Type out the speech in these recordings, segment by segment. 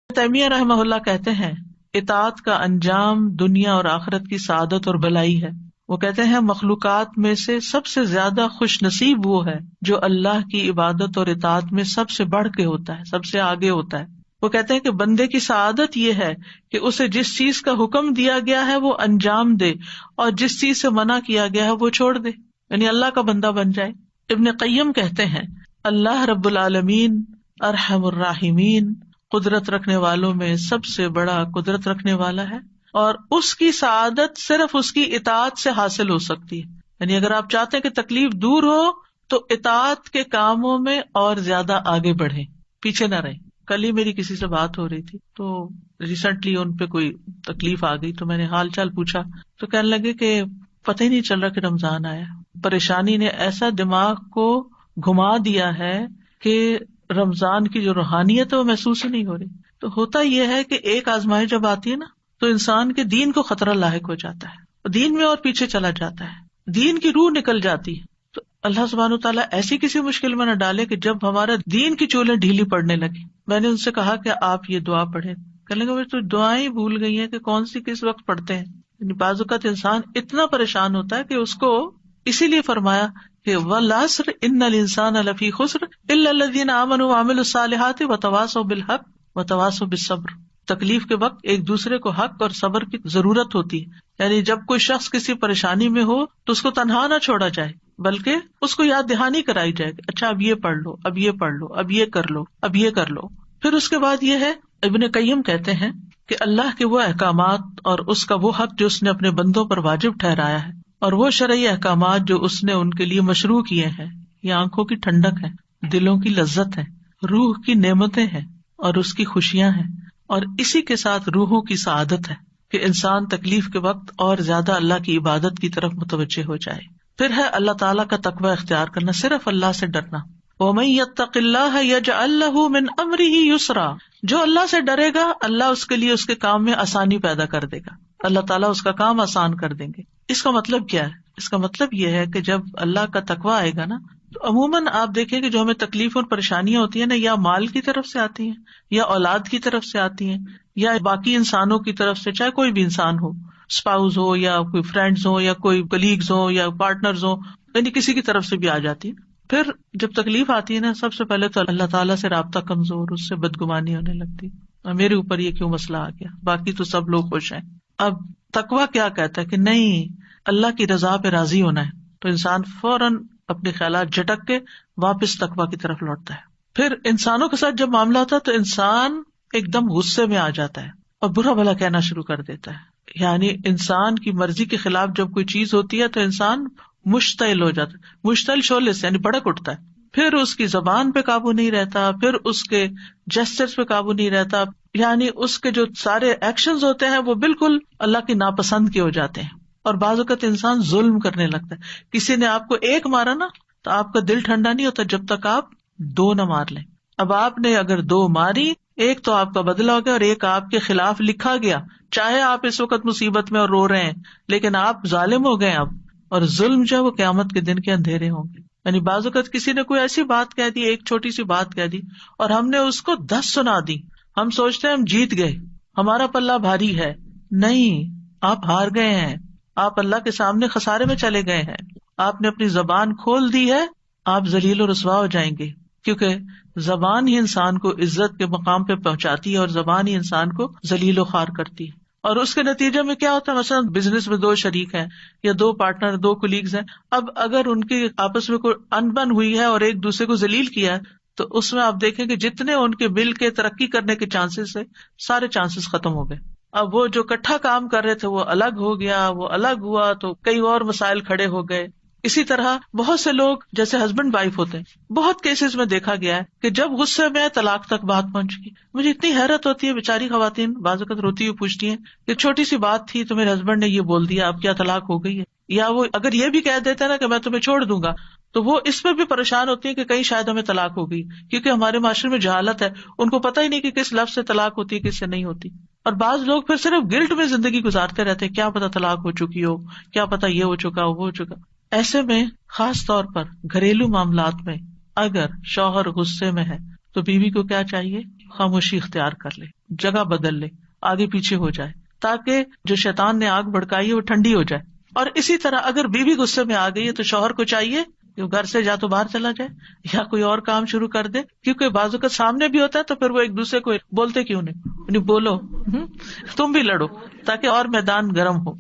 تیمیہ رحمہ اللہ کہتے ہیں اطاعت کا انجام دنیا اور آخرت کی سعادت اور بھلائی ہے. وہ کہتے ہیں مخلوقات میں سے سب سے زیادہ خوش نصیب وہ ہے جو اللہ کی عبادت اور اطاعت میں سب سے بڑھ کے ہوتا ہے، سب سے آگے ہوتا ہے. وہ کہتے ہیں کہ بندے کی سعادت یہ ہے کہ اسے جس چیز کا حکم دیا گیا ہے وہ انجام دے اور جس چیز سے منع کیا گیا ہے وہ چھوڑ دے، یعنی اللہ کا بندہ بن جائے. ابن قیم کہتے ہیں اللہ رب العالمین ارحم الراحمین قدرت رکھنے والوں میں سب سے بڑا قدرت رکھنے والا ہے، اور اس کی سعادت صرف اس کی اطاعت سے حاصل ہو سکتی ہے. یعنی اگر آپ چاہتے ہیں کہ تکلیف دور ہو تو اطاعت کے کاموں میں اور زیادہ آگے بڑھیں، پیچھے نہ رہیں. کل ہی میری کسی سے بات ہو رہی تھی تو ریسنٹلی ان پہ کوئی تکلیف آ گئی تو میں نے حال چال پوچھا تو کہنے لگے کہ پتہ ہی نہیں چل رہا کہ رمضان آیا. پریشانی نے ایسا دماغ کو گھما دیا ہے کہ رمضان کی جو روحانیت ہے وہ محسوس ہی نہیں ہو رہی. تو ہوتا یہ ہے کہ ایک آزمائش جب آتی ہے نا تو انسان کے دین کو خطرہ لاحق ہو جاتا ہے، دین میں اور پیچھے چلا جاتا ہے، دین کی روح نکل جاتی ہے. تو اللہ سبحانہ وتعالیٰ ایسی کسی مشکل میں نہ ڈالے کہ جب ہمارا دین کی چولیں ڈھیلی پڑنے لگی. میں نے ان سے کہا کہ آپ یہ دعا پڑھیں. کہنے لگے تو دعائیں بھول گئی ہیں کہ کون سی کس وقت پڑھتے ہیں. یعنی بعض اوقات انسان اتنا پریشان ہوتا ہے کہ اس کو اسی لیے فرمایا کہ والعصر ان الانسان لفی خسر الا الذین آمنوا وعملوا الصالحات وتواصوا بالحق وتواصوا بالصبر. تکلیف کے وقت ایک دوسرے کو حق اور صبر کی ضرورت ہوتی ہے. یعنی جب کوئی شخص کسی پریشانی میں ہو تو اس کو تنہا نہ چھوڑا جائے بلکہ اس کو یاد دہانی کرائی جائے کہ اچھا اب یہ پڑھ لو، اب یہ پڑھ لو، اب یہ کر لو، اب یہ کر لو. پھر اس کے بعد یہ ہے ابن قیم کہتے ہیں کہ اللہ کے وہ احکامات اور اس کا وہ حق جو اس نے اپنے بندوں پر واجب ٹھہرایا ہے اور وہ شرعی احکامات جو اس نے ان کے لیے مشروع کیے ہیں، یہ آنکھوں کی ٹھنڈک ہے، دلوں کی لذت ہے، روح کی نعمتیں ہیں اور اس کی خوشیاں ہیں، اور اسی کے ساتھ روحوں کی سعادت ہے کہ انسان تکلیف کے وقت اور زیادہ اللہ کی عبادت کی طرف متوجہ ہو جائے. پھر ہے اللہ تعالیٰ کا تقوی اختیار کرنا، صرف اللہ سے ڈرنا. وَمَن يَتَّقِ اللَّهَ يَجْعَل لَّهُ مِنْ أَمْرِهِ يُسْرًا. جو اللہ سے ڈرے گا اللہ اس کے لیے اس کے کام میں آسانی پیدا کر دے گا، اللہ تعالیٰ اس کا کام آسان کر دیں گے. اس کا مطلب کیا ہے؟ اس کا مطلب یہ ہے کہ جب اللہ کا تقوی آئے گا نا تو عموماً آپ دیکھیں کہ جو ہمیں تکلیف اور پریشانیاں ہوتی ہیں نا، یا مال کی طرف سے آتی ہیں یا اولاد کی طرف سے آتی ہیں یا باقی انسانوں کی طرف سے، چاہے کوئی بھی انسان ہو، اسپاؤز ہو یا کوئی فرینڈز ہو یا کوئی کلیگز ہو یا پارٹنرز ہو، یعنی کسی کی طرف سے بھی آ جاتی ہے. پھر جب تکلیف آتی ہے نا سب سے پہلے تو اللہ تعالیٰ سے رابطہ کمزور، اس سے بدگمانی ہونے لگتی، میرے اوپر یہ کیوں مسئلہ آ گیا، باقی تو سب لوگ خوش ہیں. اب تقویٰ کیا کہتا ہے کہ نہیں، اللہ کی رضا پہ راضی ہونا ہے، تو انسان فوراً اپنے خیالات جھٹک کے واپس تقویٰ کی طرف لوٹتا ہے. پھر انسانوں کے ساتھ جب معاملہ ہوتا ہے تو انسان ایک دم غصے میں آ جاتا ہے اور برا بھلا کہنا شروع کر دیتا ہے. یعنی انسان کی مرضی کے خلاف جب کوئی چیز ہوتی ہے تو انسان مشتعل ہو جاتا ہے، مشتعل شعلے سے یعنی بھڑک اٹھتا ہے. پھر اس کی زبان پہ قابو نہیں رہتا، پھر اس کے جسچرز پہ قابو نہیں رہتا، یعنی اس کے جو سارے ایکشنز ہوتے ہیں وہ بالکل اللہ کی ناپسند کے ہو جاتے ہیں. اور بعض اوقات انسان ظلم کرنے لگتا ہے. کسی نے آپ کو ایک مارا نا تو آپ کا دل ٹھنڈا نہیں ہوتا جب تک آپ 2 نہ مار لیں. اب آپ نے اگر 2 ماری، ایک تو آپ کا بدلہ ہو گیا اور ایک آپ کے خلاف لکھا گیا. چاہے آپ اس وقت مصیبت میں اور رو رہے ہیں لیکن آپ ظالم ہو گئے اب، اور ظلم جو ہے وہ قیامت کے دن کے اندھیرے ہوں گے. یعنی بعض اوقات کسی نے کوئی ایسی بات کہہ دی، ایک چھوٹی سی بات کہہ دی اور ہم نے اس کو 10 سنا دی، ہم سوچتے ہیں ہم جیت گئے، ہمارا پلہ بھاری ہے. نہیں، آپ ہار گئے ہیں، آپ اللہ کے سامنے خسارے میں چلے گئے ہیں. آپ نے اپنی زبان کھول دی ہے، آپ ذلیل و رسوا ہو جائیں گے، کیونکہ زبان ہی انسان کو عزت کے مقام پہ پہنچاتی ہے اور زبان ہی انسان کو ذلیل و خوار کرتی ہے. اور اس کے نتیجے میں کیا ہوتا ہے، مثلا بزنس میں 2 شریک ہیں یا 2 پارٹنر، 2 کولیگز ہیں. اب اگر ان کی آپس میں کوئی انبن ہوئی ہے اور ایک دوسرے کو ذلیل کیا ہے تو اس میں آپ دیکھیں کہ جتنے ان کے مل کے ترقی کرنے کے چانسز ہے، سارے چانسز ختم ہو گئے. اب وہ جو اکٹھا کام کر رہے تھے وہ الگ ہو گیا، وہ الگ ہوا تو کئی اور مسائل کھڑے ہو گئے. اسی طرح بہت سے لوگ جیسے ہسبینڈ وائف ہوتے ہیں، بہت کیسز میں دیکھا گیا ہے کہ جب غصے میں طلاق تک بات پہنچ گئی. مجھے اتنی حیرت ہوتی ہے، بیچاری خواتین بعض اوقات روتی ہوئی پوچھتی ہیں کہ چھوٹی سی بات تھی تو میرے ہسبینڈ نے یہ بول دیا، اب کیا طلاق ہو گئی ہے؟ یا وہ اگر یہ بھی کہہ دیتے نا کہ میں تمہیں چھوڑ دوں گا تو وہ اس میں بھی پریشان ہوتی ہیں کہ کہیں شاید ہمیں طلاق ہو گئی، کیونکہ ہمارے معاشرے میں جہالت ہے، ان کو پتہ ہی نہیں کہ کس لفظ سے طلاق ہوتی ہے کس سے نہیں ہوتی. اور بعض لوگ پھر صرف گلٹ میں زندگی گزارتے رہتے ہیں، کیا پتا طلاق ہو چکی ہو، کیا پتا یہ ہو چکا ہو، وہ ہو چکا. ایسے میں خاص طور پر گھریلو معاملات میں اگر شوہر غصے میں ہے تو بیوی کو کیا چاہیے؟ خاموشی اختیار کر لے. جگہ بدل لے، آگے پیچھے ہو جائے، تاکہ جو شیطان نے آگ بھڑکائی ہے وہ ٹھنڈی ہو جائے. اور اسی طرح اگر بیوی غصے میں آ گئی ہے تو شوہر کو چاہیے کہ وہ گھر سے یا تو باہر چلا جائے یا کوئی اور کام شروع کر دے، کیونکہ بعض اوقات سامنے بھی ہوتا ہے تو پھر وہ ایک دوسرے کو بولتے کیوں نہیں بولو، تم بھی لڑو تاکہ اور میدان گرم ہو.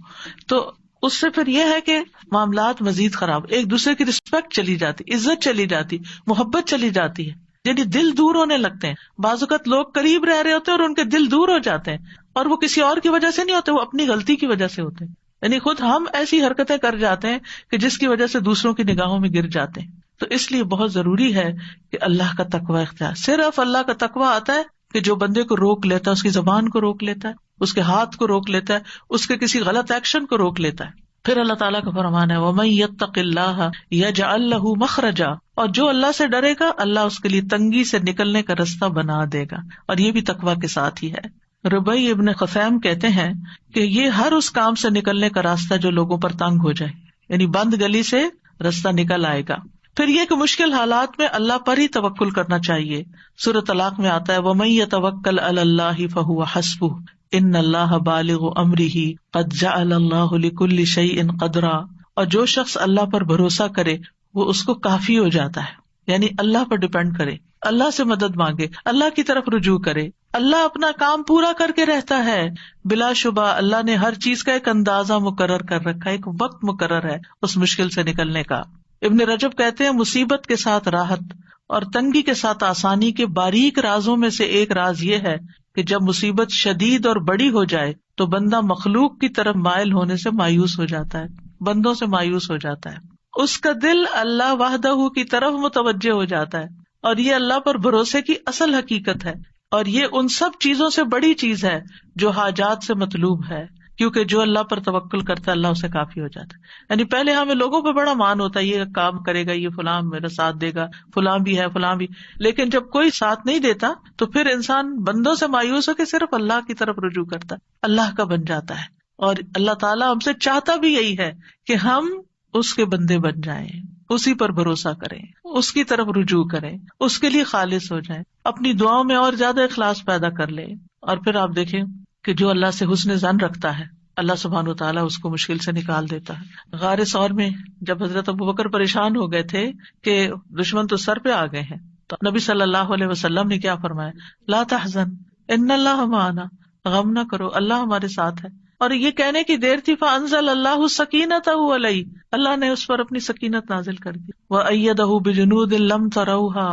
تو اس سے پھر یہ ہے کہ معاملات مزید خراب، ایک دوسرے کی رسپیکٹ چلی جاتی، عزت چلی جاتی، محبت چلی جاتی ہے، یعنی دل دور ہونے لگتے ہیں. بعض اوقات لوگ قریب رہ رہے ہوتے ہیں اور ان کے دل دور ہو جاتے ہیں، اور وہ کسی اور کی وجہ سے نہیں ہوتے، وہ اپنی غلطی کی وجہ سے ہوتے ہیں. یعنی خود ہم ایسی حرکتیں کر جاتے ہیں کہ جس کی وجہ سے دوسروں کی نگاہوں میں گر جاتے ہیں. تو اس لیے بہت ضروری ہے کہ اللہ کا تقوی اختیار. صرف اللہ کا تقوی آتا ہے کہ جو بندے کو روک لیتا ہے، اس کی زبان کو روک لیتا ہے، اس کے ہاتھ کو روک لیتا ہے، اس کے کسی غلط ایکشن کو روک لیتا ہے. پھر اللہ تعالیٰ کا فرمان ہے وَمَن يَتَّقِ اللَّهَ يَجْعَل لَّهُ مَخْرَجًا، اور جو اللہ سے ڈرے گا اللہ اس کے لیے تنگی سے نکلنے کا رستہ بنا دے گا. اور یہ بھی تقوی کے ساتھ ہی ہے. ربیع ابن خثیم کہتے ہیں کہ یہ ہر اس کام سے نکلنے کا راستہ جو لوگوں پر تنگ ہو جائے، یعنی بند گلی سے راستہ نکل آئے گا. پھر یہ کہ مشکل حالات میں اللہ پر ہی توکل کرنا چاہیے. سورۃ طلاق میں آتا ہے وَمَن يَتَوَکَّلْ عَلَى اللَّهِ فَهُوَ حَسْبُهُ ان اللہ بالغ امرہ قد جعل اللہ لکل شیء قدرا، اور جو شخص اللہ پر بھروسہ کرے وہ اس کو کافی ہو جاتا ہے. یعنی اللہ پر ڈپینڈ کرے، اللہ سے مدد مانگے، اللہ کی طرف رجوع کرے، اللہ اپنا کام پورا کر کے رہتا ہے. بلا شبہ اللہ نے ہر چیز کا ایک اندازہ مقرر کر رکھا ہے، ایک وقت مقرر ہے اس مشکل سے نکلنے کا. ابن رجب کہتے ہیں مصیبت کے ساتھ راحت اور تنگی کے ساتھ آسانی کے باریک رازوں میں سے ایک راز یہ ہے کہ جب مصیبت شدید اور بڑی ہو جائے تو بندہ مخلوق کی طرف مائل ہونے سے مایوس ہو جاتا ہے، بندوں سے مایوس ہو جاتا ہے، اس کا دل اللہ وحدہ کی طرف متوجہ ہو جاتا ہے. اور یہ اللہ پر بھروسے کی اصل حقیقت ہے، اور یہ ان سب چیزوں سے بڑی چیز ہے جو حاجات سے مطلوب ہے، کیونکہ جو اللہ پر توکل کرتا ہے اللہ اسے کافی ہو جاتا ہے. یعنی پہلے ہمیں لوگوں پہ بڑا مان ہوتا ہے، یہ کام کرے گا، یہ فلاں میرا ساتھ دے گا، فلاں بھی ہے، فلاں بھی، لیکن جب کوئی ساتھ نہیں دیتا تو پھر انسان بندوں سے مایوس ہو کے صرف اللہ کی طرف رجوع کرتا ہے، اللہ کا بن جاتا ہے. اور اللہ تعالیٰ ہم سے چاہتا بھی یہی ہے کہ ہم اس کے بندے بن جائیں، اسی پر بھروسہ کریں، اس کی طرف رجوع کریں، اس کے لیے خالص ہو جائیں، اپنی دعاؤں میں اور زیادہ اخلاص پیدا کر لیں. اور پھر آپ دیکھیں کہ جو اللہ سے حسن ظن رکھتا ہے اللہ سبحانہ وتعالیٰ اس کو مشکل سے نکال دیتا ہے. غار ثور میں جب حضرت ابوبکر پریشان ہو گئے تھے کہ دشمن تو سر پہ آ گئے ہیں، تو نبی صلی اللہ علیہ وسلم نے کیا فرمایا؟ لا تحزن ان اللہ معنا، غم نہ کرو اللہ ہمارے ساتھ ہے. اور یہ کہنے کی دیر تھی فانزل اللہ سکینتہ علیہ، اللہ نے اس پر اپنی سکینت نازل کر دی. وأیدہ بجنود لم تروہا،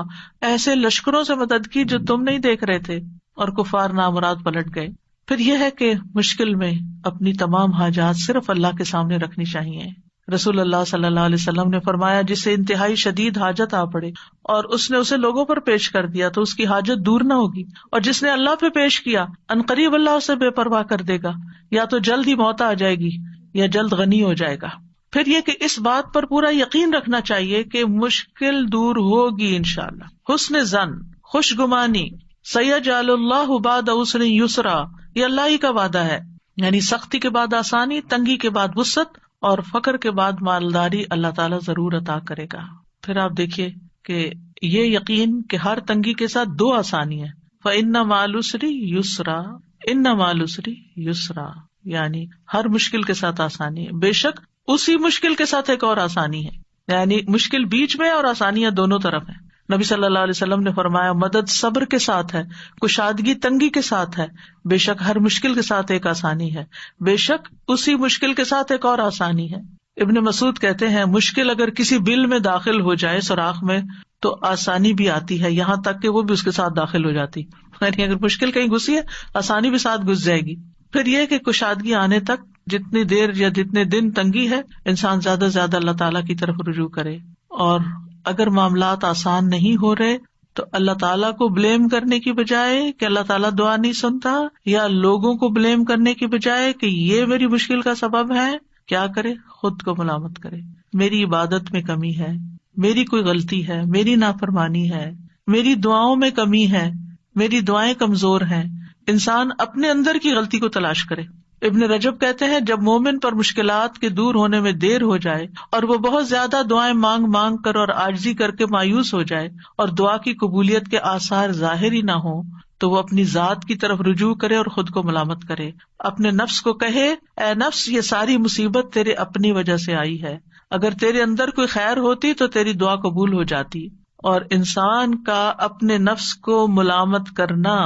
ایسے لشکروں سے مدد کی جو تم نہیں دیکھ رہے تھے، اور کفار نامراد پلٹ گئے. پھر یہ ہے کہ مشکل میں اپنی تمام حاجات صرف اللہ کے سامنے رکھنی چاہیے. رسول اللہ صلی اللہ علیہ وسلم نے فرمایا جسے انتہائی شدید حاجت آ پڑے اور اس نے اسے لوگوں پر پیش کر دیا تو اس کی حاجت دور نہ ہوگی، اور جس نے اللہ پہ پیش کیا عنقریب اللہ اسے بے پرواہ کر دے گا، یا تو جلد ہی موت آ جائے گی یا جلد غنی ہو جائے گا. پھر یہ کہ اس بات پر پورا یقین رکھنا چاہیے کہ مشکل دور ہوگی انشاءاللہ. حسن ظن، خوش گمانی، سیجعل اللہ بعد عسر یسرا، یہ اللہ ہی کا وعدہ ہے. یعنی سختی کے بعد آسانی، تنگی کے بعد وسعت، اور فقر کے بعد مالداری اللہ تعالیٰ ضرور عطا کرے گا. پھر آپ دیکھیے کہ یہ یقین کہ ہر تنگی کے ساتھ دو آسانی ہے. فَإِنَّ مَعَ الْعُسْرِ يُسْرًا، إِنَّ مَعَ الْعُسْرِ يُسْرًا، یعنی ہر مشکل کے ساتھ آسانی ہے، بے شک اسی مشکل کے ساتھ ایک اور آسانی ہے. یعنی مشکل بیچ میں اور آسانیاں دونوں طرف ہیں. نبی صلی اللہ علیہ وسلم نے فرمایا مدد صبر کے ساتھ ہے، کشادگی تنگی کے ساتھ ہے. بے شک ہر مشکل کے ساتھ ایک آسانی ہے، بے شک اسی مشکل کے ساتھ ایک اور آسانی ہے. ابن مسعود کہتے ہیں مشکل اگر کسی بل میں داخل ہو جائے سوراخ میں تو آسانی بھی آتی ہے، یہاں تک کہ وہ بھی اس کے ساتھ داخل ہو جاتی. یعنی اگر مشکل کہیں گھسی ہے آسانی بھی ساتھ گھس جائے گی. پھر یہ کہ کشادگی آنے تک جتنی دیر یا جتنے دن تنگی ہے انسان زیادہ سے زیادہ اللہ تعالیٰ کی طرف رجوع کرے. اور اگر معاملات آسان نہیں ہو رہے تو اللہ تعالیٰ کو بلیم کرنے کی بجائے کہ اللہ تعالیٰ دعا نہیں سنتا، یا لوگوں کو بلیم کرنے کی بجائے کہ یہ میری مشکل کا سبب ہے، کیا کرے؟ خود کو ملامت کرے. میری عبادت میں کمی ہے، میری کوئی غلطی ہے، میری نافرمانی ہے، میری دعاؤں میں کمی ہے، میری دعائیں کمزور ہیں. انسان اپنے اندر کی غلطی کو تلاش کرے. ابن رجب کہتے ہیں جب مومن پر مشکلات کے دور ہونے میں دیر ہو جائے اور وہ بہت زیادہ دعائیں مانگ مانگ کر اور عاجزی کر کے مایوس ہو جائے اور دعا کی قبولیت کے آثار ظاہر ہی نہ ہوں تو وہ اپنی ذات کی طرف رجوع کرے اور خود کو ملامت کرے. اپنے نفس کو کہے اے نفس یہ ساری مصیبت تیرے اپنی وجہ سے آئی ہے، اگر تیرے اندر کوئی خیر ہوتی تو تیری دعا قبول ہو جاتی. اور انسان کا اپنے نفس کو ملامت کرنا،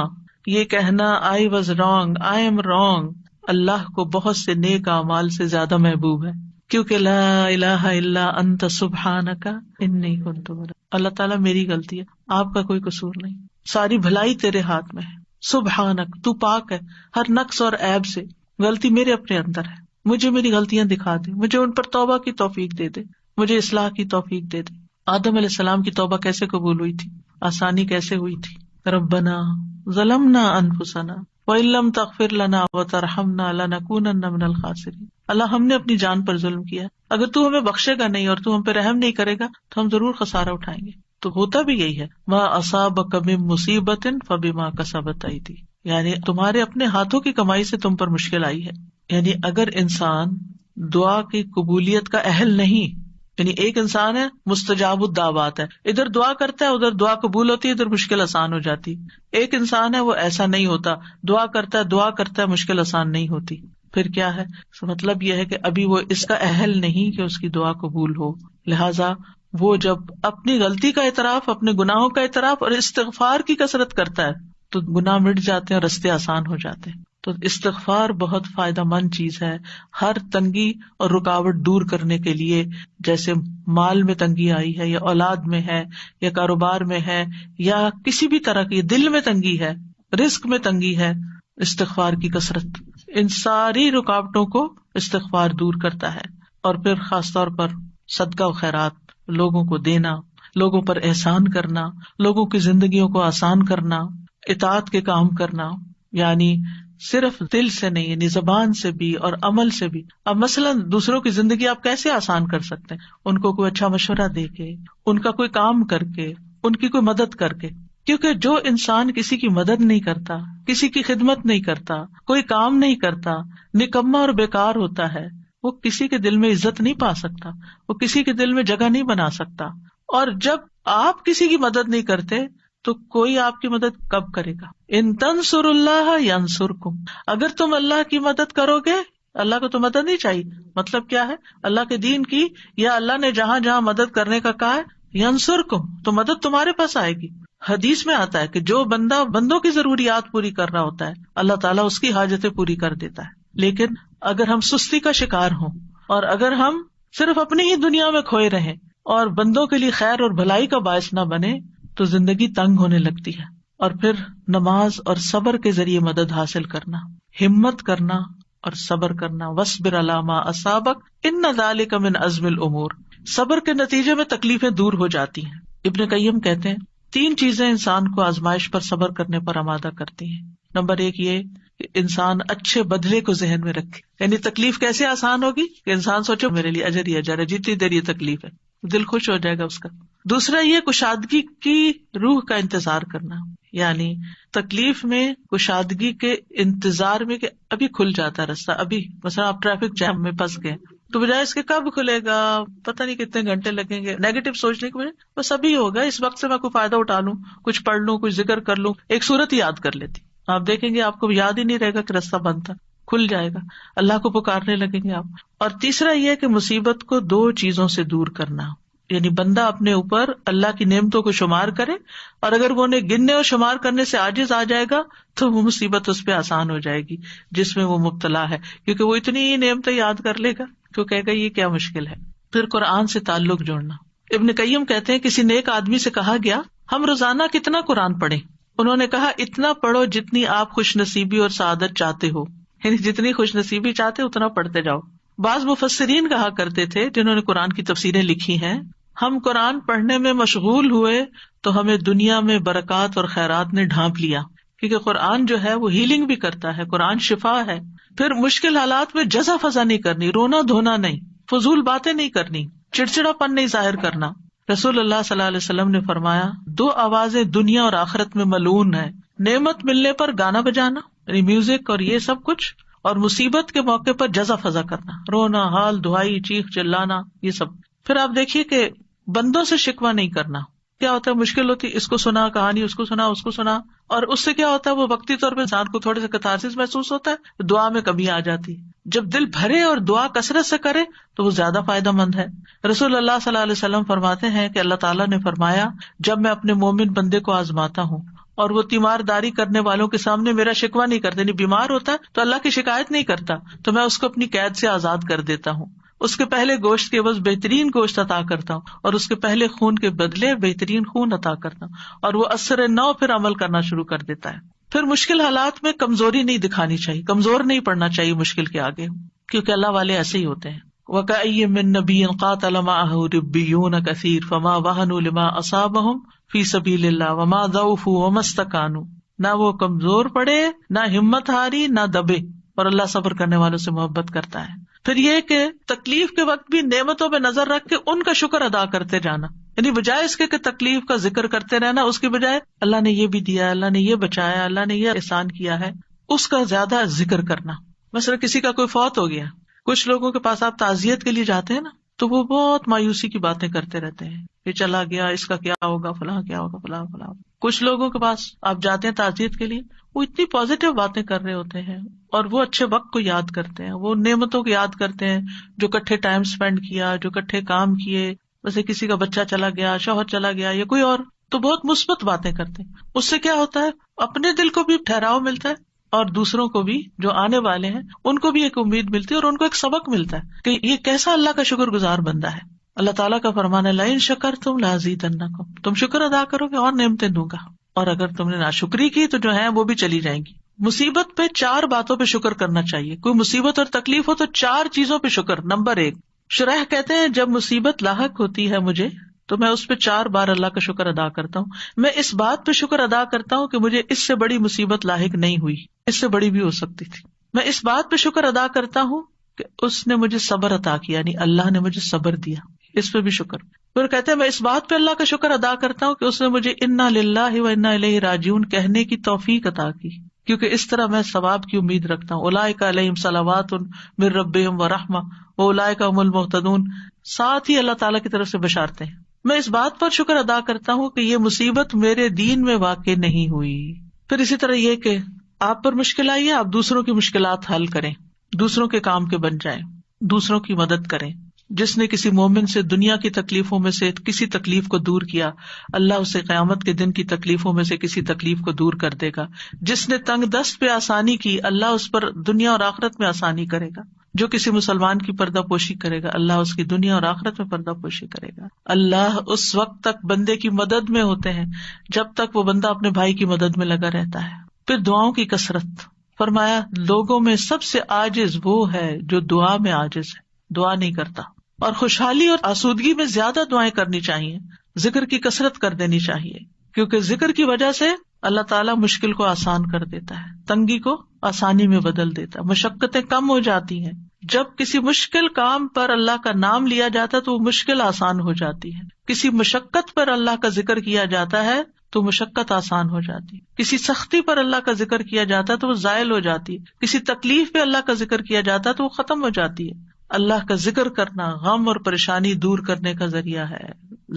یہ کہنا I was wrong, I am wrong، اللہ کو بہت سے نیک اعمال سے زیادہ محبوب ہے، کیونکہ لا الہ الا انت سبحانک انی کنت من، اللہ تعالیٰ میری غلطی ہے، آپ کا کوئی قصور نہیں، ساری بھلائی تیرے ہاتھ میں ہے. سبحانک تو پاک ہے ہر نقص اور عیب سے، غلطی میرے اپنے اندر ہے، مجھے میری غلطیاں دکھا دے، مجھے ان پر توبہ کی توفیق دے دے، مجھے اصلاح کی توفیق دے دے. آدم علیہ السلام کی توبہ کیسے قبول ہوئی تھی، آسانی کیسے ہوئی تھی؟ ربنا ظلمنا انفسنا وان لم تغفر لنا وترحمنا لنکونن من الخاسرین، اللہ ہم نے اپنی جان پر ظلم کیا، اگر تو ہمیں بخشے گا نہیں اور تو ہم پہ رحم نہیں کرے گا تو ہم ضرور خسارہ اٹھائیں گے. تو ہوتا بھی یہی ہے، ما اصابک من مصیبت فبما کسبت ایدی، یعنی تمہارے اپنے ہاتھوں کی کمائی سے تم پر مشکل آئی ہے. یعنی اگر انسان دعا کی قبولیت کا اہل نہیں، یعنی ایک انسان ہے مستجاب الدعوات ہے، ادھر دعا کرتا ہے ادھر دعا قبول ہوتی ہے، ادھر مشکل آسان ہو جاتی. ایک انسان ہے وہ ایسا نہیں ہوتا، دعا کرتا ہے مشکل آسان نہیں ہوتی. پھر کیا ہے؟ مطلب یہ ہے کہ ابھی وہ اس کا اہل نہیں کہ اس کی دعا قبول ہو. لہذا وہ جب اپنی غلطی کا اعتراف، اپنے گناہوں کا اعتراف اور استغفار کی کثرت کرتا ہے تو گناہ مٹ جاتے ہیں اور رستے آسان ہو جاتے ہیں. تو استغفار بہت فائدہ مند چیز ہے ہر تنگی اور رکاوٹ دور کرنے کے لیے. جیسے مال میں تنگی آئی ہے یا اولاد میں ہے یا کاروبار میں ہے یا کسی بھی طرح کی دل میں تنگی ہے، رزق میں تنگی ہے، استغفار کی کثرت ان ساری رکاوٹوں کو استغفار دور کرتا ہے. اور پھر خاص طور پر صدقہ و خیرات، لوگوں کو دینا، لوگوں پر احسان کرنا، لوگوں کی زندگیوں کو آسان کرنا، اطاعت کے کام کرنا، یعنی صرف دل سے نہیں، یعنی زبان سے بھی اور عمل سے بھی. اب مثلاً دوسروں کی زندگی آپ کیسے آسان کر سکتے ہیں؟ ان کو کوئی اچھا مشورہ دے کے، ان کا کوئی کام کر کے، ان کی کوئی مدد کر کے. کیونکہ جو انسان کسی کی مدد نہیں کرتا، کسی کی خدمت نہیں کرتا، کوئی کام نہیں کرتا، نکما اور بیکار ہوتا ہے، وہ کسی کے دل میں عزت نہیں پا سکتا، وہ کسی کے دل میں جگہ نہیں بنا سکتا. اور جب آپ کسی کی مدد نہیں کرتے تو کوئی آپ کی مدد کب کرے گا؟ ان تنصر اللہ ینصرکم، اگر تم اللہ کی مدد کرو گے، اللہ کو تو مدد نہیں چاہیے، مطلب کیا ہے؟ اللہ کے دین کی، یا اللہ نے جہاں جہاں مدد کرنے کا کہا ہے، ینصرکم، تو مدد تمہارے پاس آئے گی. حدیث میں آتا ہے کہ جو بندہ بندوں کی ضروریات پوری کر رہا ہوتا ہے اللہ تعالیٰ اس کی حاجتیں پوری کر دیتا ہے. لیکن اگر ہم سستی کا شکار ہوں اور اگر ہم صرف اپنی ہی دنیا میں کھوئے رہیں اور بندوں کے لیے خیر اور بھلائی کا باعث نہ بنے تو زندگی تنگ ہونے لگتی ہے. اور پھر نماز اور صبر کے ذریعے مدد حاصل کرنا، ہمت کرنا اور صبر کرنا. وَاصْبِرْ عَلَىٰ مَا أَصَابَكَ إِنَّ ذَلِكَ مِنْ عَزْمِ الْأُمُورِ، صبر کے نتیجے میں تکلیفیں دور ہو جاتی ہیں. ابن قیم کہتے ہیں 3 چیزیں انسان کو آزمائش پر صبر کرنے پر آمادہ کرتی ہیں. نمبر 1 یہ کہ انسان اچھے بدلے کو ذہن میں رکھے، یعنی تکلیف کیسے آسان ہوگی کہ انسان سوچے میرے لیے اجر ہی اجر ہے، جتنی دیر یہ تکلیف ہے دل خوش ہو جائے گا اس کا. دوسرا یہ کشادگی کی روح کا انتظار کرنا، یعنی تکلیف میں کشادگی کے انتظار میں کہ ابھی کھل جاتا ہے رستہ، ابھی مثلا آپ ٹریفک جام میں پھنس گئے تو بجائے اس کے کب کھلے گا، پتہ نہیں کتنے گھنٹے لگیں گے، نیگیٹو سوچنے کی بجائے بس ابھی ہوگا، اس وقت سے میں کوئی فائدہ اٹھا لوں، کچھ پڑھ لوں، کچھ ذکر کر لوں، ایک سورت یاد کر لیتی، آپ دیکھیں گے آپ کو یاد ہی نہیں رہے گا کہ راستہ بند تھا، کھل جائے گا، اللہ کو پکارنے لگیں گے آپ. اور تیسرا یہ کہ مصیبت کو 2 چیزوں سے دور کرنا، یعنی بندہ اپنے اوپر اللہ کی نعمتوں کو شمار کرے، اور اگر وہ انہیں گننے اور شمار کرنے سے عاجز آ جائے گا تو وہ مصیبت اس پہ آسان ہو جائے گی جس میں وہ مبتلا ہے، کیونکہ وہ اتنی ہی نعمتیں یاد کر لے گا تو کہے گا یہ کیا مشکل ہے. پھر قرآن سے تعلق جوڑنا. ابن قیم کہتے ہیں کسی نیک آدمی سے کہا گیا ہم روزانہ کتنا قرآن پڑھیں؟ انہوں نے کہا اتنا پڑھو جتنی آپ خوش نصیبی اور سعادت چاہتے ہو، یعنی جتنی خوش نصیبی چاہتے اتنا پڑھتے جاؤ. بعض مفسرین کہا کرتے تھے جنہوں نے قرآن کی تفسیریں لکھی ہیں، ہم قرآن پڑھنے میں مشغول ہوئے تو ہمیں دنیا میں برکات اور خیرات نے ڈھانپ لیا، کیونکہ قرآن جو ہے وہ ہیلنگ بھی کرتا ہے، قرآن شفا ہے. پھر مشکل حالات میں جزا فضا نہیں کرنی، رونا دھونا نہیں، فضول باتیں نہیں کرنی، چڑچڑا پن نہیں ظاہر کرنا. رسول اللہ صلی اللہ علیہ وسلم نے فرمایا 2 آوازیں دنیا اور آخرت میں ملعون ہیں، نعمت ملنے پر گانا بجانا یعنی میوزک اور یہ سب کچھ، اور مصیبت کے موقع پر جزا فضا کرنا، رونا، حال دہائی، چیخ چلانا، یہ سب. پھر آپ دیکھیے کہ بندوں سے شکوہ نہیں کرنا، کیا ہوتا ہے مشکل ہوتی ہے، اس کو سنا کہانی، اس کو سنا، اس کو سنا، اور اس سے کیا ہوتا ہے وہ وقتی طور پہ انسان کو تھوڑے سے کتارسس محسوس ہوتا ہے، دعا میں کمی آ جاتی ہے. جب دل بھرے اور دعا کثرت سے کرے تو وہ زیادہ فائدہ مند ہے. رسول اللہ صلی اللہ علیہ وسلم فرماتے ہیں کہ اللہ تعالیٰ نے فرمایا جب میں اپنے مومن بندے کو آزماتا ہوں اور وہ تیمارداری کرنے والوں کے سامنے میرا شکوہ نہیں کرتے، نہیں بیمار ہوتا تو اللہ کی شکایت نہیں کرتا، تو میں اس کو اپنی قید سے آزاد کر دیتا ہوں، اس کے پہلے گوشت کے عوض بہترین گوشت عطا کرتا ہوں، اور اس کے پہلے خون کے بدلے بہترین خون عطا کرتا ہوں، اور وہ اثر نو پھر عمل کرنا شروع کر دیتا ہے. پھر مشکل حالات میں کمزوری نہیں دکھانی چاہیے، کمزور نہیں پڑنا چاہیے مشکل کے آگے، کیونکہ اللہ والے ایسے ہی ہوتے ہیں. وَكَأَيٍّ مِّن نَبِيٍّ قَاتَلَ مَعَهُ رِبِّيُّونَ كَثِيرٌ فَمَا وَهَنُوا لِمَا أَصَابَهُمْ فِي سَبِيلِ اللَّهِ وَمَا ضَعُفُوا وَمَا اسْتَكَانُوا. نہ وہ کمزور پڑے، نہ ہمت ہاری، نہ دبے، اور اللہ صبر کرنے والوں سے محبت کرتا ہے. پھر یہ کہ تکلیف کے وقت بھی نعمتوں پہ نظر رکھ کے ان کا شکر ادا کرتے جانا، یعنی بجائے اس کے کہ تکلیف کا ذکر کرتے رہنا، اس کی بجائے اللہ نے یہ بھی دیا، اللہ نے یہ بچایا، اللہ نے یہ احسان کیا ہے، اس کا زیادہ ذکر کرنا. مثلا کسی کا کوئی فوت ہو گیا، کچھ لوگوں کے پاس آپ تعزیت کے لیے جاتے ہیں نا تو وہ بہت مایوسی کی باتیں کرتے رہتے ہیں، یہ چلا گیا، اس کا کیا ہوگا، فلاں کیا ہوگا، فلاں فلاں. کچھ لوگوں کے پاس آپ جاتے ہیں تعزیت کے لیے، وہ اتنی پازیٹیو باتیں کر رہے ہوتے ہیں، اور وہ اچھے وقت کو یاد کرتے ہیں، وہ نعمتوں کو یاد کرتے ہیں جو کٹھے ٹائم اسپینڈ کیا، جو کٹھے کام کیے، جیسے کسی کا بچہ چلا گیا، شوہر چلا گیا، یا کوئی اور، تو بہت مثبت باتیں کرتے ہیں. اس سے کیا ہوتا ہے اپنے دل کو بھی ٹھہراؤ ملتا ہے، اور دوسروں کو بھی جو آنے والے ہیں ان کو بھی ایک امید ملتی ہے، اور ان کو ایک سبق ملتا ہے کہ یہ کیسا اللہ کا شکر گزار بندہ ہے. اللہ تعالیٰ کا فرمان ہے لئن شکرتم لازیدنکم، تم شکر ادا کرو گے اور نعمتیں دوں گا، اور اگر تم نے ناشکری کی تو جو ہے وہ بھی چلی جائیں گی. مصیبت پہ 4 باتوں پہ شکر کرنا چاہیے. کوئی مصیبت اور تکلیف ہو تو 4 چیزوں پہ شکر. نمبر 1، شرح کہتے ہیں جب مصیبت لاحق ہوتی ہے مجھے تو میں اس پہ 4 بار اللہ کا شکر ادا کرتا ہوں. میں اس بات پہ شکر ادا کرتا ہوں کہ مجھے اس سے بڑی مصیبت لاحق نہیں ہوئی، اس سے بڑی بھی ہو سکتی تھی. میں اس بات پہ شکر ادا کرتا ہوں کہ اس نے مجھے صبر عطا کیا، یعنی اللہ نے مجھے صبر دیا، اس پہ بھی شکر. پھر کہتے ہیں میں اس بات پہ اللہ کا شکر ادا کرتا ہوں کہ اس نے مجھے انا للہ و انا الیہ راجعون کہنے کی توفیق عطا کی، کیونکہ اس طرح میں ثواب کی امید رکھتا ہوں. اولئک علیہم صلوات من ربہم ورحمہ واولئک هم المہتدون. ساتھ ہی اللہ تعالیٰ کی طرف سے بشارتیں ہیں. میں اس بات پر شکر ادا کرتا ہوں کہ یہ مصیبت میرے دین میں واقع نہیں ہوئی. پھر اسی طرح یہ کہ آپ پر مشکل آئی ہے، آپ دوسروں کی مشکلات حل کریں، دوسروں کے کام کے بن جائیں، دوسروں کی مدد کریں. جس نے کسی مومن سے دنیا کی تکلیفوں میں سے کسی تکلیف کو دور کیا، اللہ اسے قیامت کے دن کی تکلیفوں میں سے کسی تکلیف کو دور کر دے گا. جس نے تنگ دست پہ آسانی کی، اللہ اس پر دنیا اور آخرت میں آسانی کرے گا. جو کسی مسلمان کی پردہ پوشی کرے گا، اللہ اس کی دنیا اور آخرت میں پردہ پوشی کرے گا. اللہ اس وقت تک بندے کی مدد میں ہوتے ہیں جب تک وہ بندہ اپنے بھائی کی مدد میں لگا رہتا ہے. پھر دعاؤں کی کثرت. فرمایا لوگوں میں سب سے عاجز وہ ہے جو دعا میں عاجز ہے، دعا نہیں کرتا. اور خوشحالی اور آسودگی میں زیادہ دعائیں کرنی چاہیے، ذکر کی کثرت کر دینی چاہیے، کیونکہ ذکر کی وجہ سے اللہ تعالیٰ مشکل کو آسان کر دیتا ہے، تنگی کو آسانی میں بدل دیتا ہے، مشقتیں کم ہو جاتی ہیں. جب کسی مشکل کام پر اللہ کا نام لیا جاتا ہے تو وہ مشکل آسان ہو جاتی ہے. کسی مشقت پر اللہ کا ذکر کیا جاتا ہے تو مشقت آسان ہو جاتی ہے. کسی سختی پر اللہ کا ذکر کیا جاتا ہے تو وہ زائل ہو جاتی ہے. کسی تکلیف پہ اللہ کا ذکر کیا جاتا ہے تو وہ ختم ہو جاتی ہے. اللہ کا ذکر کرنا غم اور پریشانی دور کرنے کا ذریعہ ہے.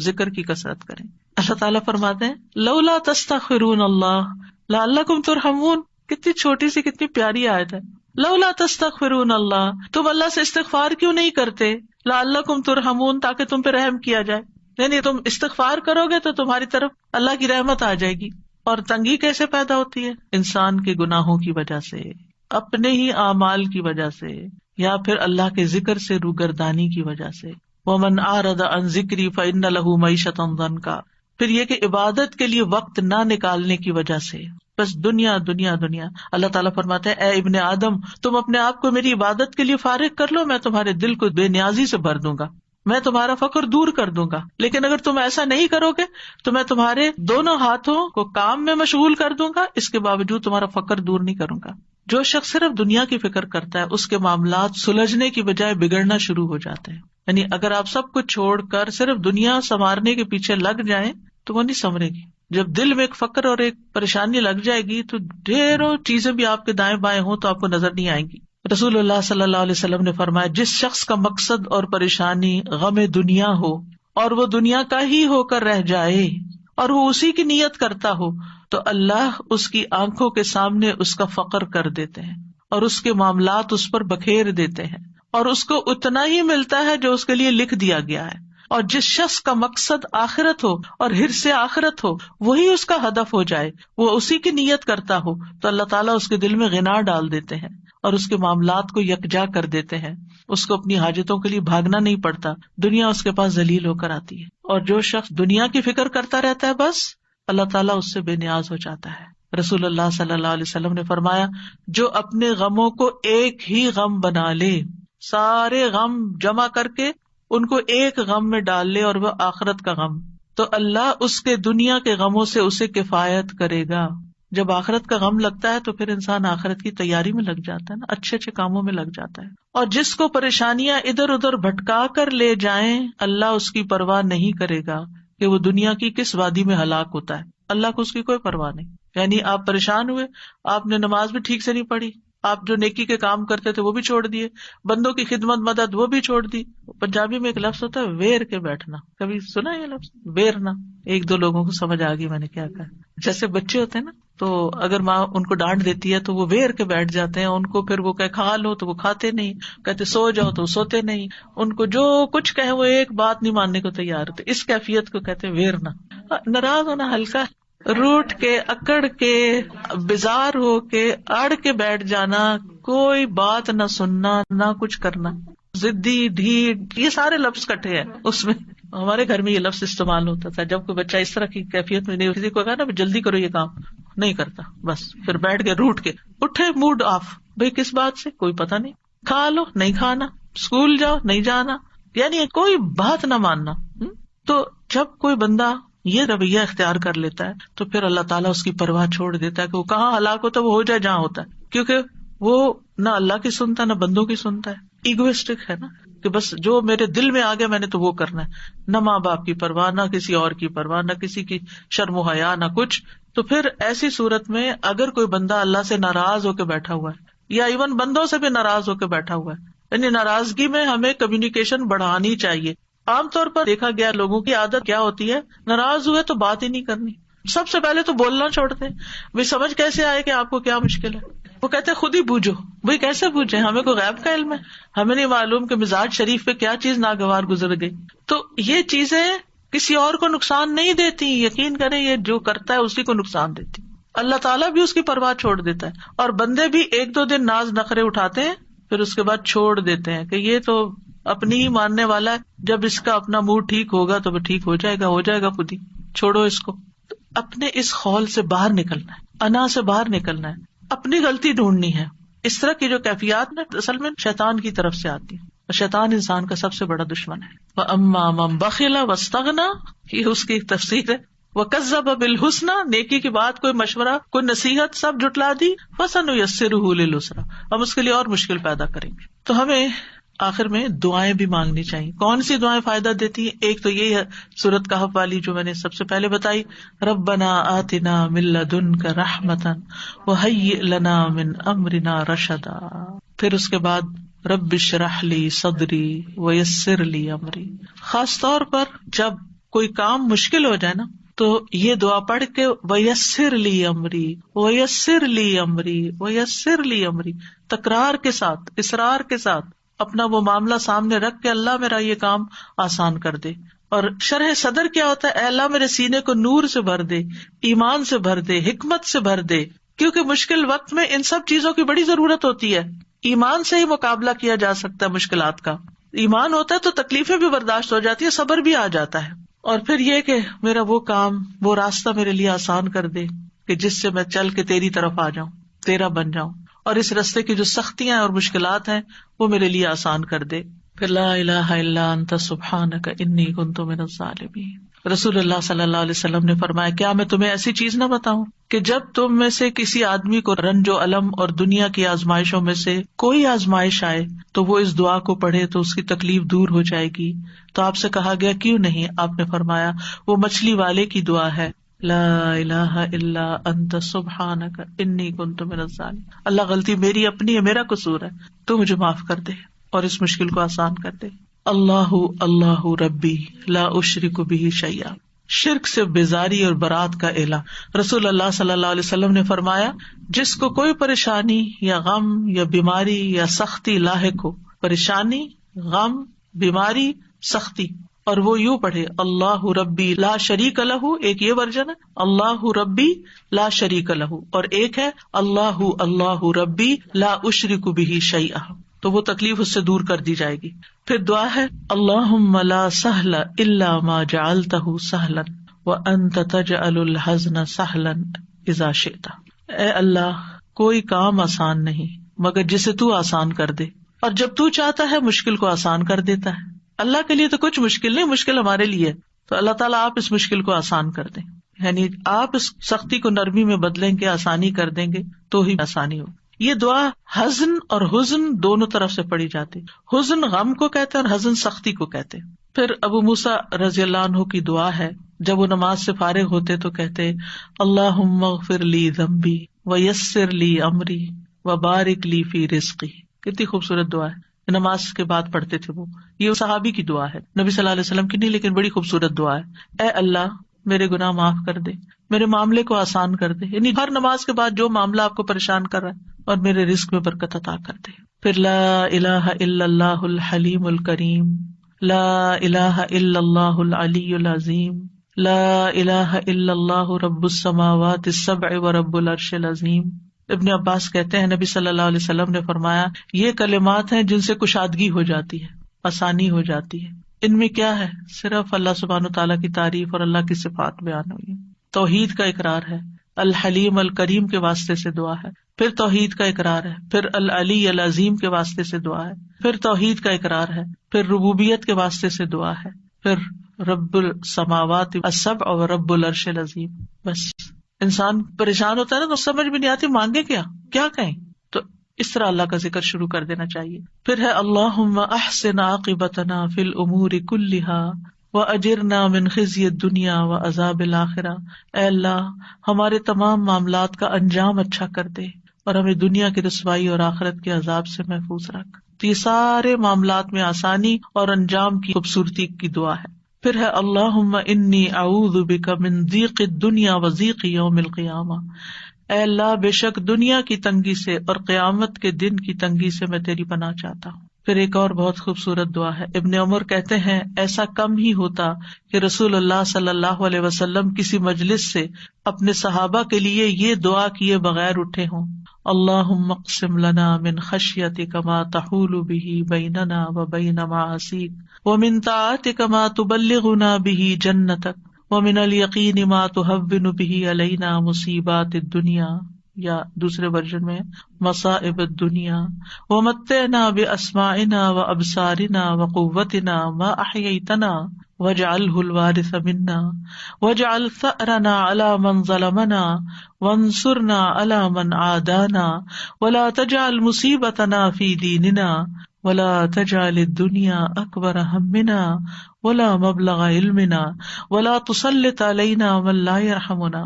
ذکر کی کثرت کریں. اللہ تعالیٰ فرماتے ہیں لولا تستغفرون اللہ لعلکم ترحمون. کتنی چھوٹی سی کتنی پیاری آیت ہے. لولا تستغفرون اللہ، تم اللہ سے استغفار کیوں نہیں کرتے؟ لعلکم ترحمون، تاکہ تم پہ رحم کیا جائے. یعنی تم استغفار کرو گے تو تمہاری طرف اللہ کی رحمت آ جائے گی. اور تنگی کیسے پیدا ہوتی ہے؟ انسان کے گناہوں کی وجہ سے، اپنے ہی اعمال کی وجہ سے، یا پھر اللہ کے ذکر سے روگردانی کی وجہ سے. وَمَنْ أَعْرَضَ عَنْ ذِكْرِي فَإِنَّ لَهُ مَعِيشَةً ضَنْكًا. پھر یہ کہ عبادت کے لیے وقت نہ نکالنے کی وجہ سے بس دنیا دنیا دنیا. اللہ تعالیٰ فرماتے ہیں اے ابن آدم، تم اپنے آپ کو میری عبادت کے لیے فارغ کر لو، میں تمہارے دل کو بے نیازی سے بھر دوں گا، میں تمہارا فقر دور کر دوں گا. لیکن اگر تم ایسا نہیں کرو گے تو میں تمہارے دونوں ہاتھوں کو کام میں مشغول کر دوں گا، اس کے باوجود تمہارا فقر دور نہیں کروں گا. جو شخص صرف دنیا کی فکر کرتا ہے اس کے معاملات سلجھنے کی بجائے بگڑنا شروع ہو جاتے ہیں. یعنی اگر آپ سب کچھ چھوڑ کر صرف دنیا سنوارنے کے پیچھے لگ جائیں تو وہ نہیں سنورے گی. جب دل میں ایک فقر اور ایک پریشانی لگ جائے گی تو ڈھیروں چیزیں بھی آپ کے دائیں بائیں ہوں تو آپ کو نظر نہیں آئیں گی. رسول اللہ صلی اللہ علیہ وسلم نے فرمایا جس شخص کا مقصد اور پریشانی غم دنیا ہو اور وہ دنیا کا ہی ہو کر رہ جائے اور وہ اسی کی نیت کرتا ہو تو اللہ اس کی آنکھوں کے سامنے اس کا فقر کر دیتے ہیں اور اس کے معاملات اس پر بکھیر دیتے ہیں، اور اس کو اتنا ہی ملتا ہے جو اس کے لیے لکھ دیا گیا ہے۔ اور جس شخص کا مقصد آخرت ہو اور حرص آخرت ہو، وہی اس کا ہدف ہو جائے، وہ اسی کی نیت کرتا ہو تو اللہ تعالیٰ اس کے دل میں غنا ڈال دیتے ہیں اور اس کے معاملات کو یکجا کر دیتے ہیں۔ اس کو اپنی حاجتوں کے لیے بھاگنا نہیں پڑتا، دنیا اس کے پاس ذلیل ہو کر آتی ہے۔ اور جو شخص دنیا کی فکر کرتا رہتا ہے، بس اللہ تعالیٰ اس سے بے نیاز ہو جاتا ہے۔ رسول اللہ صلی اللہ علیہ وسلم نے فرمایا، جو اپنے غموں کو ایک ہی غم بنا لے، سارے غم جمع کر کے ان کو ایک غم میں ڈال لے اور وہ آخرت کا غم، تو اللہ اس کے دنیا کے غموں سے اسے کفایت کرے گا۔ جب آخرت کا غم لگتا ہے تو پھر انسان آخرت کی تیاری میں لگ جاتا ہے نا، اچھے اچھے کاموں میں لگ جاتا ہے۔ اور جس کو پریشانیاں ادھر ادھر بھٹکا کر لے جائیں، اللہ اس کی پرواہ نہیں کرے گا کہ وہ دنیا کی کس وادی میں ہلاک ہوتا ہے، اللہ کو اس کی کوئی پرواہ نہیں۔ یعنی آپ پریشان ہوئے، آپ نے نماز بھی ٹھیک سے نہیں پڑھی، آپ جو نیکی کے کام کرتے تھے وہ بھی چھوڑ دیے، بندوں کی خدمت مدد وہ بھی چھوڑ دی۔ پنجابی میں ایک لفظ ہوتا ہے ویر کے بیٹھنا، کبھی سنا یہ لفظ ویرنا؟ ایک دو لوگوں کو سمجھ آ گئی میں نے کیا کہا۔ جیسے بچے ہوتے ہیں نا، تو اگر ماں ان کو ڈانٹ دیتی ہے تو وہ ویر کے بیٹھ جاتے ہیں، ان کو پھر وہ کہ کھا لو تو وہ کھاتے نہیں، کہتے سو جاؤ تو وہ سوتے نہیں، ان کو جو کچھ کہے وہ ایک بات نہیں ماننے کو تیار ہوتے۔ اس کیفیت کو کہتے ہیں ویرنا۔ ناراض ہونا ہلکا، روٹ کے اکڑ کے بیزار ہو کے اڑ کے بیٹھ جانا، کوئی بات نہ سننا نہ کچھ کرنا، ضدی ڈھیٹ، یہ سارے لفظ کٹے ہیں اس میں۔ ہمارے گھر میں یہ لفظ استعمال ہوتا تھا جب کوئی بچہ اس طرح کی کیفیت میں نہیں، کسی کو کہا نا جلدی کرو یہ کام، نہیں کرتا، بس پھر بیٹھ کے روٹ کے اٹھے، موڈ آف، بھئی کس بات سے، کوئی پتہ نہیں، کھا لو نہیں کھانا، اسکول جاؤ نہیں جانا، یعنی کوئی بات نہ ماننا۔ تو جب کوئی بندہ یہ رویہ اختیار کر لیتا ہے تو پھر اللہ تعالیٰ اس کی پرواہ چھوڑ دیتا ہے کہ وہ کہاں ہلاک ہوتا ہے، وہ ہو جائے جہاں ہوتا ہے، کیونکہ وہ نہ اللہ کی سنتا نہ بندوں کی سنتا ہے، ایگوئسٹک ہے نا، کہ بس جو میرے دل میں آ گیا میں نے تو وہ کرنا ہے، نہ ماں باپ کی پرواہ، نہ کسی اور کی پرواہ، نہ کسی کی شرم و حیا، نہ کچھ۔ تو پھر ایسی صورت میں اگر کوئی بندہ اللہ سے ناراض ہو کے بیٹھا ہوا ہے یا ایون بندوں سے بھی ناراض ہو کے بیٹھا ہوا ہے، یعنی ناراضگی میں ہمیں کمیونیکیشن بڑھانی چاہیے۔ عام طور پر دیکھا گیا لوگوں کی عادت کیا ہوتی ہے، ناراض ہوئے تو بات ہی نہیں کرنی، سب سے پہلے تو بولنا چھوڑتے ہیں۔ بھائی سمجھ کیسے آئے کہ آپ کو کیا مشکل ہے؟ وہ کہتے ہیں خود ہی بوجھو۔ بھائی کیسے بوجھے؟ ہمیں کوئی غیب کا علم ہے؟ ہمیں نہیں معلوم کہ مزاج شریف پہ کیا چیز ناگوار گزر گئی۔ تو یہ چیزیں کسی اور کو نقصان نہیں دیتی، یقین کریں یہ جو کرتا ہے اسی کو نقصان دیتی۔ اللہ تعالیٰ بھی اس کی پرواہ چھوڑ دیتا ہے، اور بندے بھی ایک دو دن ناز نخرے اٹھاتے ہیں پھر اس کے بعد چھوڑ دیتے ہیں کہ یہ تو اپنی ہی ماننے والا ہے، جب اس کا اپنا موڈ ٹھیک ہوگا تو وہ ٹھیک ہو جائے گا خود ہی، چھوڑو اس کو۔ تو اپنے اس خول سے باہر نکلنا ہے، انا سے باہر نکلنا ہے، اپنی غلطی ڈھونڈنی ہے۔ اس طرح کی جو کیفیات نا اصل میں شیطان کی طرف سے آتی ہے، اور شیطان انسان کا سب سے بڑا دشمن ہے۔ وَأَمَّا مَن بَخِلَ وَاسْتَغْنَىٰ، یہ اس کی تفسیر ہے۔ وَكَذَّبَ بِالْحُسْنَىٰ، نیکی کی بات، کوئی مشورہ، کوئی نصیحت سب جھٹلا دی۔ فَسَنُيَسِّرُهُ لِلْعُسْرَىٰ، ہم اس کے لیے اور مشکل پیدا کریں گے۔ تو ہمیں آخر میں دعائیں بھی مانگنی چاہیے۔ کون سی دعائیں فائدہ دیتی ہیں؟ ایک تو یہ ہے سورۃ کہف والی جو میں نے سب سے پہلے بتائی، ربنا آتنا من لدنک رحمتا وہیئ لنا من امرنا رشدا۔ پھر اس کے بعد رب اشرح لی صدری ویسر لی امری۔ خاص طور پر جب کوئی کام مشکل ہو جائے نا تو یہ دعا پڑھ کے ویسر لی امری ویسر لی امری ویسر لی امری، تکرار کے ساتھ، اصرار کے ساتھ اپنا وہ معاملہ سامنے رکھ کے اللہ میرا یہ کام آسان کر دے۔ اور شرح صدر کیا ہوتا ہے؟ اے اللہ میرے سینے کو نور سے بھر دے، ایمان سے بھر دے، حکمت سے بھر دے، کیونکہ مشکل وقت میں ان سب چیزوں کی بڑی ضرورت ہوتی ہے۔ ایمان سے ہی مقابلہ کیا جا سکتا ہے مشکلات کا، ایمان ہوتا ہے تو تکلیفیں بھی برداشت ہو جاتی ہے، صبر بھی آ جاتا ہے۔ اور پھر یہ کہ میرا وہ کام، وہ راستہ میرے لیے آسان کر دے کہ جس سے میں چل کے تیری طرف آ جاؤں، تیرا بن جاؤں، اور اس راستے کی جو سختیاں اور مشکلات ہیں وہ میرے لیے آسان کر دے۔ پھر لا الہ الا انت سبحانک انی کنت من الظالمین۔ رسول اللہ صلی اللہ علیہ وسلم نے فرمایا، کیا میں تمہیں ایسی چیز نہ بتاؤں کہ جب تم میں سے کسی آدمی کو رنج و الم اور دنیا کی آزمائشوں میں سے کوئی آزمائش آئے تو وہ اس دعا کو پڑھے تو اس کی تکلیف دور ہو جائے گی۔ تو آپ سے کہا گیا کیوں نہیں؟ آپ نے فرمایا وہ مچھلی والے کی دعا ہے، لا الہ الا انت سبحانک انی کنت من الظالمین۔ اللہ غلطی میری اپنی ہے، میرا قصور ہے، تو مجھے معاف کر دے اور اس مشکل کو آسان کر دے۔ اللہ اللہ ربی لا اشرک بہ شیئا، شرک سے بیزاری اور برات کا اعلان۔ رسول اللہ صلی اللہ علیہ وسلم نے فرمایا، جس کو کوئی پریشانی یا غم یا بیماری یا سختی لاحق ہو، پریشانی، غم، بیماری، سختی، اور وہ یوں پڑھے اللہ ربی لا شریک لہ، ایک یہ ورژن ہے اللہ ربی لا شریک لہ، اور ایک ہے اللہ اللہ ربی لا اشرک بہ شیئا، تو وہ تکلیف اس سے دور کر دی جائے گی۔ پھر دعا ہے اللہم لا سہل الا ما جعلتہ سہلا وانت تجعل الحزن سہلا اذا شئت، اے اللہ کوئی کام آسان نہیں مگر جسے تو آسان کر دے، اور جب تو چاہتا ہے مشکل کو آسان کر دیتا ہے۔ اللہ کے لیے تو کچھ مشکل نہیں، مشکل ہمارے لیے، تو اللہ تعالیٰ آپ اس مشکل کو آسان کر دیں، یعنی آپ اس سختی کو نرمی میں بدلیں گے، آسانی کر دیں گے تو ہی آسانی ہو۔ یہ دعا حزن اور حزن دونوں طرف سے پڑھی جاتی، حزن غم کو کہتے ہیں اور حزن سختی کو کہتے ہیں۔ پھر ابو موسیٰ رضی اللہ عنہ کی دعا ہے، جب وہ نماز سے فارغ ہوتے تو کہتے اللہم اغفر لی ذنبی ویسر لی امری وبارک لی فی رزقی، کتنی خوبصورت دعا ہے، نماز کے بعد پڑھتے تھے وہ، یہ صحابی کی دعا ہے، نبی صلی اللہ علیہ وسلم کی نہیں، لیکن بڑی خوبصورت دعا ہے۔ اے اللہ میرے گناہ معاف کر دے، میرے معاملے کو آسان کر دے، یعنی ہر نماز کے بعد جو معاملہ آپ کو پریشان کر رہا ہے، اور میرے رزق میں برکت عطا کر دے۔ پھر لا الہ الا اللہ الحلیم الکریم، لا الہ الا اللہ العلی العظیم، لا الہ الا اللہ رب السماوات السبع ورب العرش العظیم۔ ابن عباس کہتے ہیں نبی صلی اللہ علیہ وسلم نے فرمایا، یہ کلمات ہیں جن سے کشادگی ہو جاتی ہے، آسانی ہو جاتی ہے۔ ان میں کیا ہے؟ صرف اللہ سبحانہ وتعالیٰ کی تعریف اور اللہ کی صفات بیان ہوئی، توحید کا اقرار ہے، الحلیم الکریم کے واسطے سے دعا ہے، پھر توحید کا اقرار ہے، پھر العلی العظیم کے واسطے سے دعا ہے، پھر توحید کا اقرار ہے، پھر ربوبیت کے واسطے سے دعا ہے، پھر رب السماوات السبع اور رب العرش العظیم۔ بس انسان پریشان ہوتا ہے نا تو سمجھ بھی نہیں آتی مانگے کیا کہیں، تو اس طرح اللہ کا ذکر شروع کر دینا چاہیے۔ پھر ہے اللہم احسن عاقبتنا فی الامور کلہا واجرنا من خزی الدنیا وعذاب الآخرہ، اے اللہ ہمارے تمام معاملات کا انجام اچھا کر دے اور ہمیں دنیا کی رسوائی اور آخرت کے عذاب سے محفوظ رکھ۔ تو یہ سارے معاملات میں آسانی اور انجام کی خوبصورتی کی دعا ہے۔ پھر ہے اللہم انی اعوذ بک من ضیق الدنیا وضیق یوم القیامہ، اے اللہ بے شک دنیا کی تنگی سے اور قیامت کے دن کی تنگی سے میں تیری پناہ چاہتا ہوں۔ پھر ایک اور بہت خوبصورت دعا ہے، ابن عمر کہتے ہیں ایسا کم ہی ہوتا کہ رسول اللہ صلی اللہ علیہ وسلم کسی مجلس سے اپنے صحابہ کے لیے یہ دعا کیے بغیر اٹھے ہوں، اللہم اقسم لنا من خشیتک ما تحول به بیننا وبین معاصیک ومن طاعتک ما تبلغنا به جنتک ومن الیقین ما تهون به علینا مصیبات الدنیا، یا دوسرے ورژن میں مصائب الدنیا، ومتعنا باسماعنا وابصارنا وقوتنا ما احییتنا واجعلہ الوارث منا واجعل ثأرنا علی من ظلمنا وانصرنا علی من عادانا ولا تجعل مصیبتنا فی دیننا ولا تجعل الدنیا اکبر ہمنا ولا مبلغ علمنا ولا تسلط علینا من لا یرحمنا۔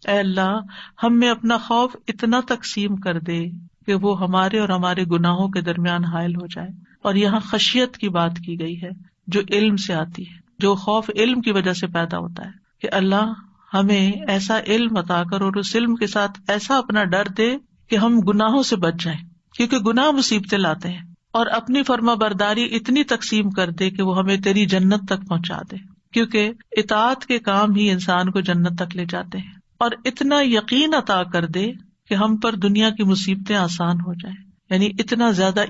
اے اللہ ہم میں اپنا خوف اتنا تقسیم کر دے کہ وہ ہمارے اور ہمارے گناہوں کے درمیان حائل ہو جائے۔ اور یہاں خشیت کی بات کی گئی ہے جو علم سے آتی ہے، جو خوف علم کی وجہ سے پیدا ہوتا ہے، کہ اللہ ہمیں ایسا علم عطا کر اور اس علم کے ساتھ ایسا اپنا ڈر دے کہ ہم گناہوں سے بچ جائیں، کیونکہ گناہ مصیبتیں لاتے ہیں، اور اپنی فرما برداری اتنی تقسیم کر دے کہ وہ ہمیں تیری جنت تک پہنچا دے، کیونکہ اطاعت کے کام ہی انسان کو جنت تک لے جاتے ہیں، اور اتنا یقین عطا کر دے کہ ہم پر دنیا کی مصیبتیں آسان ہو جائیں، یعنی اتنا زیادہ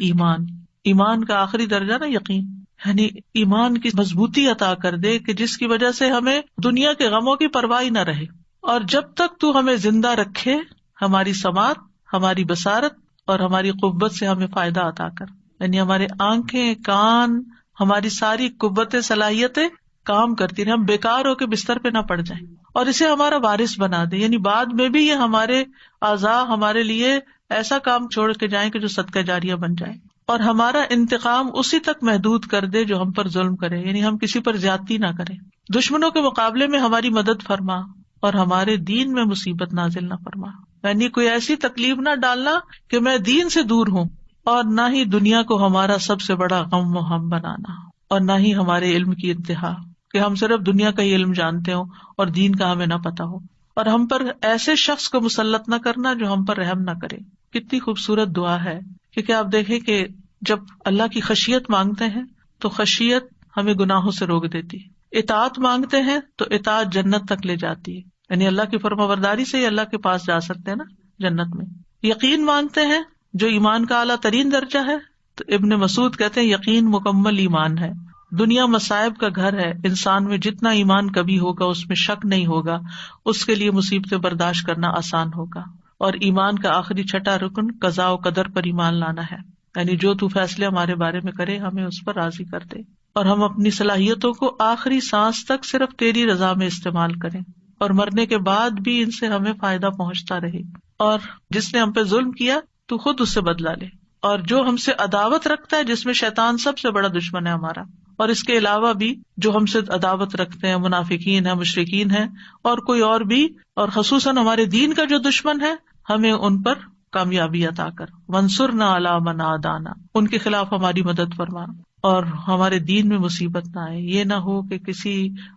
ایمان کا آخری درجہ نا یقین، یعنی ایمان کی مضبوطی عطا کر دے کہ جس کی وجہ سے ہمیں دنیا کے غموں کی پرواہ نہ رہے، اور جب تک تو ہمیں زندہ رکھے ہماری سماعت، ہماری بصارت اور ہماری قوت سے ہمیں فائدہ عطا کر، یعنی ہمارے آنکھیں، کان، ہماری ساری قوتیں، صلاحیتیں کام کرتی رہے، ہم بیکار ہو کے بستر پہ نہ پڑ جائیں، اور اسے ہمارا وارث بنا دے، یعنی بعد میں بھی یہ ہمارے اعضاء ہمارے لیے ایسا کام چھوڑ کے جائیں کہ جو صدقہ جاریہ بن جائے، اور ہمارا انتقام اسی تک محدود کر دے جو ہم پر ظلم کرے، یعنی ہم کسی پر زیادتی نہ کریں، دشمنوں کے مقابلے میں ہماری مدد فرما اور ہمارے دین میں مصیبت نازل نہ فرما، یعنی کوئی ایسی تکلیف نہ ڈالنا کہ میں دین سے دور ہوں، اور نہ ہی دنیا کو ہمارا سب سے بڑا غم و ہم بنانا، اور نہ ہی ہمارے علم کی انتہا، کہ ہم صرف دنیا کا ہی علم جانتے ہوں اور دین کا ہمیں نہ پتا ہو، اور ہم پر ایسے شخص کو مسلط نہ کرنا جو ہم پر رحم نہ کرے. کتنی خوبصورت دعا ہے. کیونکہ آپ دیکھیں کہ جب اللہ کی خشیت مانگتے ہیں تو خشیت ہمیں گناہوں سے روک دیتی ہے، اطاعت مانگتے ہیں تو اطاعت جنت تک لے جاتی ہے، یعنی اللہ کی فرمانبرداری سے ہی اللہ کے پاس جا سکتے ہیں نا جنت میں. یقین مانگتے ہیں جو ایمان کا اعلیٰ ترین درجہ ہے، تو ابن مسعود کہتے ہیں یقین مکمل ایمان ہے. دنیا مصائب کا گھر ہے، انسان میں جتنا ایمان کبھی ہوگا اس میں شک نہیں ہوگا، اس کے لیے مصیبتیں برداشت کرنا آسان ہوگا. اور ایمان کا آخری چھٹا رکن قضاء و قدر پر ایمان لانا ہے، یعنی جو تو فیصلے ہمارے بارے میں کرے ہمیں اس پر راضی کر دے، اور ہم اپنی صلاحیتوں کو آخری سانس تک صرف تیری رضا میں استعمال کریں، اور مرنے کے بعد بھی ان سے ہمیں فائدہ پہنچتا رہے. اور جس نے ہم پہ ظلم کیا تو خود اس سے بدلہ لے، اور جو ہم سے عداوت رکھتا ہے، جس میں شیطان سب سے بڑا دشمن ہے ہمارا، اور اس کے علاوہ بھی جو ہم سے عداوت رکھتے ہیں، منافقین ہیں، مشرکین ہیں، اور کوئی اور بھی، اور خصوصاً ہمارے دین کا جو دشمن ہے، ہمیں ان پر کامیابی عطا کر. وانصرنا علی من عادانا، ان کے خلاف ہماری مدد فرما، اور ہمارے دین میں مصیبت نہ آئے. یہ نہ ہو کہ کسی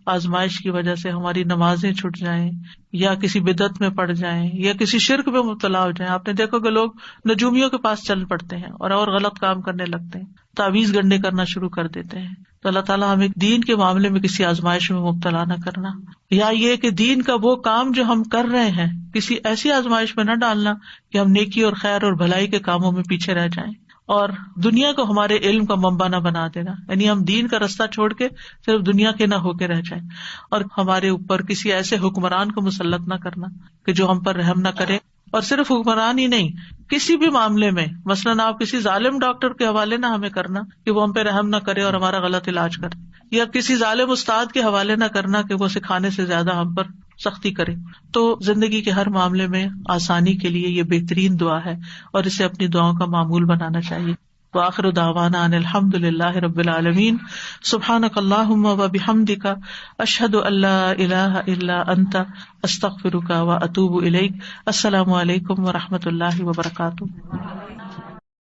آزمائش کی وجہ سے ہماری نمازیں چھٹ جائیں، یا کسی بدعت میں پڑ جائیں، یا کسی شرک میں مبتلا ہو جائیں. آپ نے دیکھو کہ لوگ نجومیوں کے پاس چل پڑتے ہیں اور غلط کام کرنے لگتے ہیں، تعویذ گنڈے کرنا شروع کر دیتے ہیں. تو اللہ تعالیٰ ہمیں دین کے معاملے میں کسی آزمائش میں مبتلا نہ کرنا، یا یہ کہ دین کا وہ کام جو ہم کر رہے ہیں کسی ایسی آزمائش میں نہ ڈالنا کہ ہم نیکی اور خیر اور بھلائی کے کاموں میں پیچھے رہ جائیں، اور دنیا کو ہمارے علم کا منبع نہ بنا دینا، یعنی ہم دین کا رستہ چھوڑ کے صرف دنیا کے نہ ہو کے رہ جائیں، اور ہمارے اوپر کسی ایسے حکمران کو مسلط نہ کرنا کہ جو ہم پر رحم نہ کرے. اور صرف حکمران ہی نہیں، کسی بھی معاملے میں، مثلاً آپ کسی ظالم ڈاکٹر کے حوالے نہ ہمیں کرنا کہ وہ ہم پہ رحم نہ کرے اور ہمارا غلط علاج کرے، یا کسی ظالم استاد کے حوالے نہ کرنا کہ وہ سکھانے سے زیادہ ہم پر سختی کرے. تو زندگی کے ہر معاملے میں آسانی کے لیے یہ بہترین دعا ہے، اور اسے اپنی دعاؤں کا معمول بنانا چاہیے. وآخر دعوانا ان الحمد للہ رب العالمین. سبحانک اللہم وبحمدک، اشہد ان لا الہ الا انت، استغفرک واتوب الیک. السلام علیکم ورحمۃ اللہ وبرکاتہ.